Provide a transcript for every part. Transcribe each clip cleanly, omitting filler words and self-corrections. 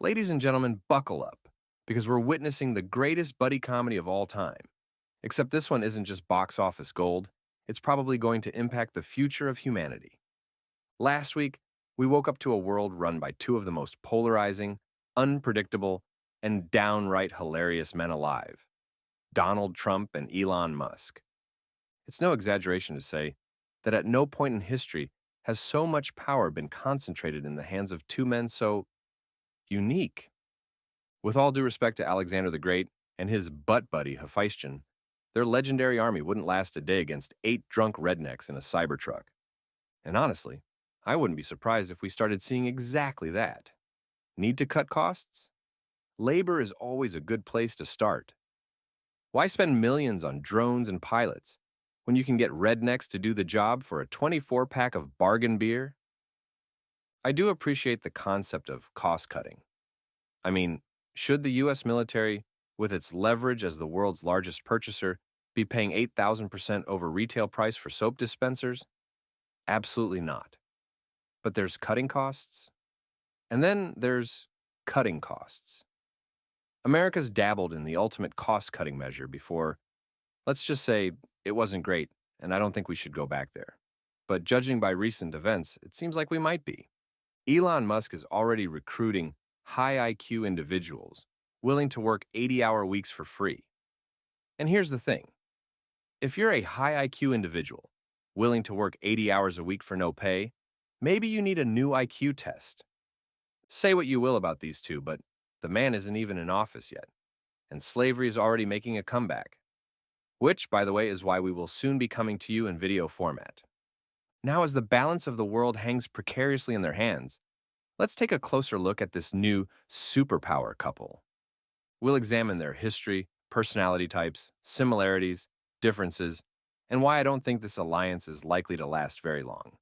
Ladies and gentlemen, buckle up, because we're witnessing the greatest buddy comedy of all time. Except this one isn't just box office gold, it's probably going to impact the future of humanity. Last week, we woke up to a world run by two of the most polarizing, unpredictable, and downright hilarious men alive, Donald Trump and Elon Musk. It's no exaggeration to say that at no point in history has so much power been concentrated in the hands of two men so unique. With all due respect to Alexander the Great and his butt buddy Hephaestion, their legendary army wouldn't last a day against 8 drunk rednecks in a Cybertruck. And honestly, I wouldn't be surprised if we started seeing exactly that. Need to cut costs? Labor is always a good place to start. Why spend millions on drones and pilots when you can get rednecks to do the job for a 24-pack of bargain beer? I do appreciate the concept of cost cutting. I mean, should the U.S. military, with its leverage as the world's largest purchaser, be paying 8,000% over retail price for soap dispensers? Absolutely not. But there's cutting costs, and then there's cutting costs. America's dabbled in the ultimate cost-cutting measure before. Let's just say it wasn't great, and I don't think we should go back there. But judging by recent events, it seems like we might be. Elon Musk is already recruiting high IQ individuals willing to work 80-hour weeks for free. And here's the thing. If you're a high IQ individual willing to work 80 hours a week for no pay, maybe you need a new IQ test. Say what you will about these two, but the man isn't even in office yet, and slavery is already making a comeback. Which, by the way, is why we will soon be coming to you in video format. Now, as the balance of the world hangs precariously in their hands, let's take a closer look at this new superpower couple. We'll examine their history, personality types, similarities, differences, and why I don't think this alliance is likely to last very long,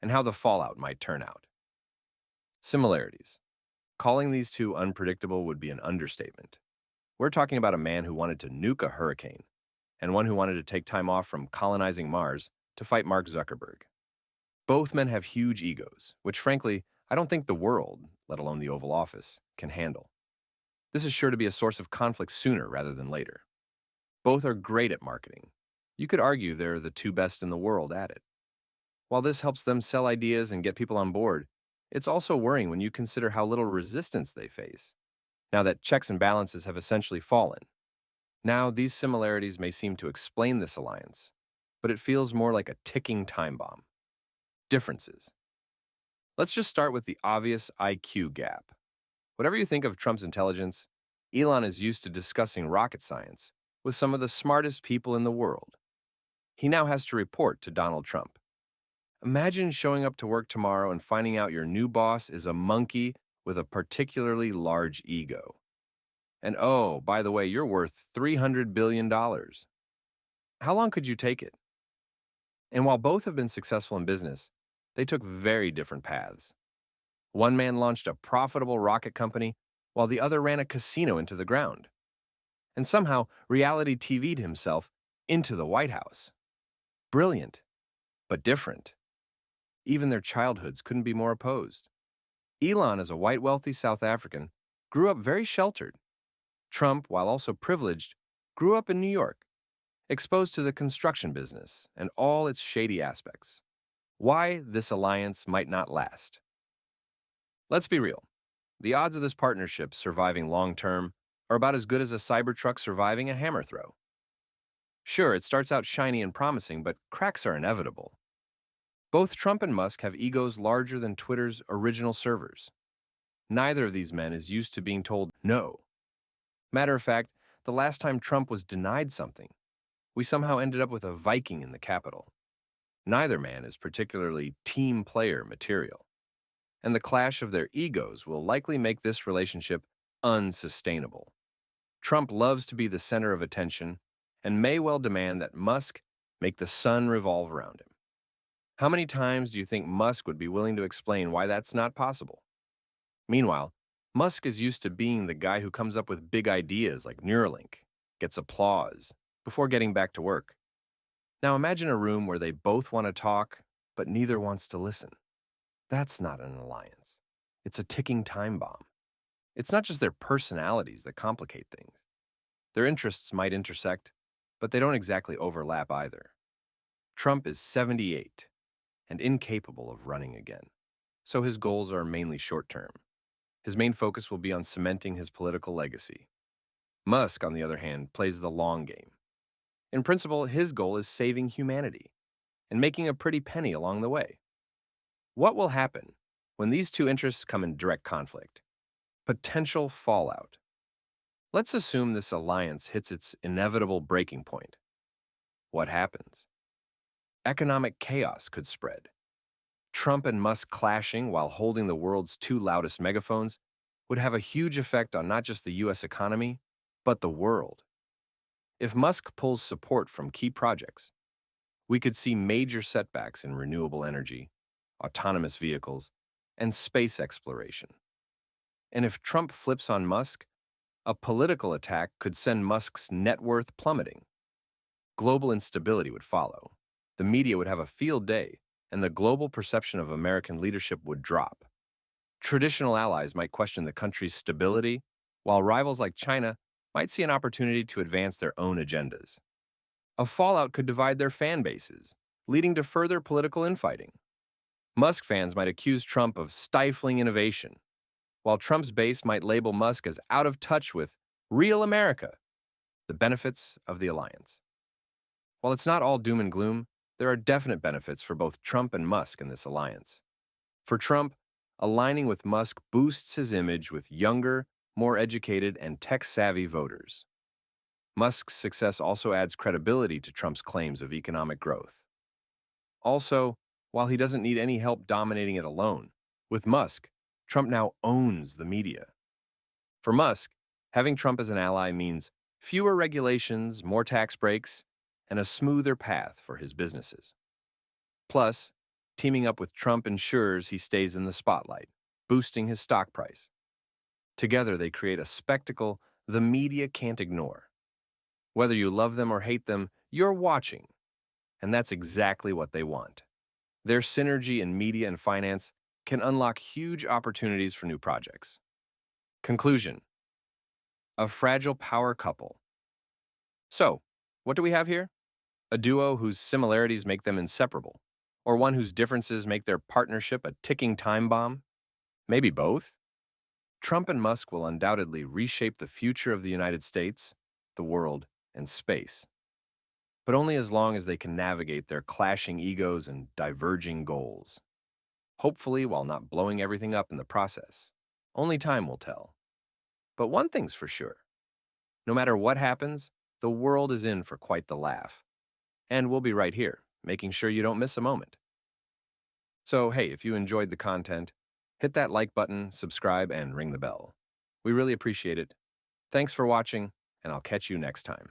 and how the fallout might turn out. Similarities. Calling these two unpredictable would be an understatement. We're talking about a man who wanted to nuke a hurricane, and one who wanted to take time off from colonizing Mars to fight Mark Zuckerberg. Both men have huge egos, which frankly, I don't think the world, let alone the Oval Office, can handle. This is sure to be a source of conflict sooner rather than later. Both are great at marketing. You could argue they're the two best in the world at it. While this helps them sell ideas and get people on board, it's also worrying when you consider how little resistance they face, now that checks and balances have essentially fallen. Now, these similarities may seem to explain this alliance, but it feels more like a ticking time bomb. Differences. Let's just start with the obvious IQ gap. Whatever you think of Trump's intelligence, Elon is used to discussing rocket science with some of the smartest people in the world. He now has to report to Donald Trump. Imagine showing up to work tomorrow and finding out your new boss is a monkey with a particularly large ego. And oh, by the way, you're worth $300 billion. How long could you take it? And while both have been successful in business, they took very different paths. One man launched a profitable rocket company, while the other ran a casino into the ground. And somehow, reality TV'd himself into the White House. Brilliant, but different. Even their childhoods couldn't be more opposed. Elon, as a white wealthy South African, grew up very sheltered. Trump, while also privileged, grew up in New York, exposed to the construction business and all its shady aspects. Why this alliance might not last. Let's be real. The odds of this partnership surviving long-term are about as good as a Cybertruck surviving a hammer throw. Sure, it starts out shiny and promising, but cracks are inevitable. Both Trump and Musk have egos larger than Twitter's original servers. Neither of these men is used to being told no. Matter of fact, the last time Trump was denied something, we somehow ended up with a Viking in the Capitol. Neither man is particularly team player material, and the clash of their egos will likely make this relationship unsustainable. Trump loves to be the center of attention and may well demand that Musk make the sun revolve around him. How many times do you think Musk would be willing to explain why that's not possible? Meanwhile, Musk is used to being the guy who comes up with big ideas like Neuralink, gets applause, before getting back to work. Now imagine a room where they both want to talk, but neither wants to listen. That's not an alliance. It's a ticking time bomb. It's not just their personalities that complicate things. Their interests might intersect, but they don't exactly overlap either. Trump is 78 and incapable of running again, so his goals are mainly short term. His main focus will be on cementing his political legacy. Musk, on the other hand, plays the long game. In principle, his goal is saving humanity and making a pretty penny along the way. What will happen when these two interests come in direct conflict? Potential fallout. Let's assume this alliance hits its inevitable breaking point. What happens? Economic chaos could spread. Trump and Musk clashing while holding the world's two loudest megaphones would have a huge effect on not just the US economy, but the world. If Musk pulls support from key projects, we could see major setbacks in renewable energy, autonomous vehicles, and space exploration. And if Trump flips on Musk, a political attack could send Musk's net worth plummeting. Global instability would follow. The media would have a field day, and the global perception of American leadership would drop. Traditional allies might question the country's stability, while rivals like China might see an opportunity to advance their own agendas. A fallout could divide their fan bases, leading to further political infighting. Musk fans might accuse Trump of stifling innovation, while Trump's base might label Musk as out of touch with real America, the benefits of the alliance. While it's not all doom and gloom, there are definite benefits for both Trump and Musk in this alliance. For Trump, aligning with Musk boosts his image with younger, more educated, and tech-savvy voters. Musk's success also adds credibility to Trump's claims of economic growth. Also, while he doesn't need any help dominating it alone, with Musk, Trump now owns the media. For Musk, having Trump as an ally means fewer regulations, more tax breaks, and a smoother path for his businesses. Plus, teaming up with Trump ensures he stays in the spotlight, boosting his stock price. Together, they create a spectacle the media can't ignore. Whether you love them or hate them, you're watching. And that's exactly what they want. Their synergy in media and finance can unlock huge opportunities for new projects. Conclusion: a fragile power couple. So, what do we have here? A duo whose similarities make them inseparable, or one whose differences make their partnership a ticking time bomb? Maybe both? Trump and Musk will undoubtedly reshape the future of the United States, the world, and space. But only as long as they can navigate their clashing egos and diverging goals. Hopefully, while not blowing everything up in the process. Only time will tell. But one thing's for sure. No matter what happens, the world is in for quite the laugh. And we'll be right here, making sure you don't miss a moment. So, hey, if you enjoyed the content, hit that like button, subscribe, and ring the bell. We really appreciate it. Thanks for watching, and I'll catch you next time.